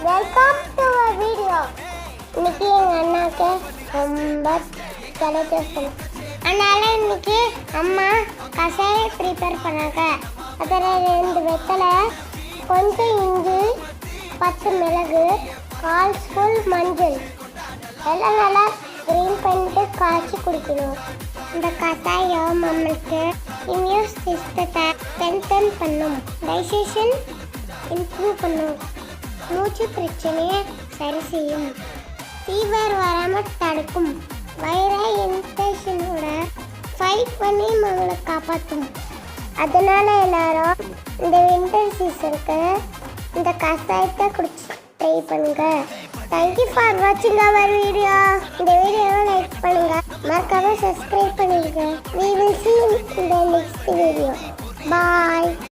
Welcome to our video. இன்னைக்கு எங்க அண்ணாக்கு ரொம்ப ஜலதோஷம். அதனால இன்னைக்கு அம்மா கஷாயம் ப்ரிப்பேர் பண்ணாங்க. அதில் 2 வெத்தலை, கொஞ்சம் இஞ்சி, 10 மிளகு, 1/4 ஸ்பூன் மஞ்சள் எல்லாம் நல்லா கிரீன் பண்ணிட்டு காய்ச்சி குடிக்கணும். இந்த கஷாயம் நம்மளுக்கு இம்யூன் சிஸ்டத்தை ஸ்ட்ரென்தன் பண்ணும், டைஜஷன் இம்ப்ரூவ் பண்ணும், மூச்சு பிரச்சனையை சரி செய்யும், ஃபீவர் வராமல் தடுக்கும், வைரல் இன்ஃபெக்ஷனோட ஃபைட் பண்ணி நம்மளை காப்பாற்றும். அதனால எல்லாரும் இந்த வின்டர் சீசனுக்கு இந்த கஷாயத்தை குடிச்சு ட்ரை பண்ணுங்க. தேங்க்யூ ஃபார் வாட்சிங் அவர் வீடியோ. இந்த வீடியோவை லைக் பண்ணுங்க, மறக்காம சப்ஸ்கிரைப் பண்ணிடுங்க. We will see you in the next video. Bye.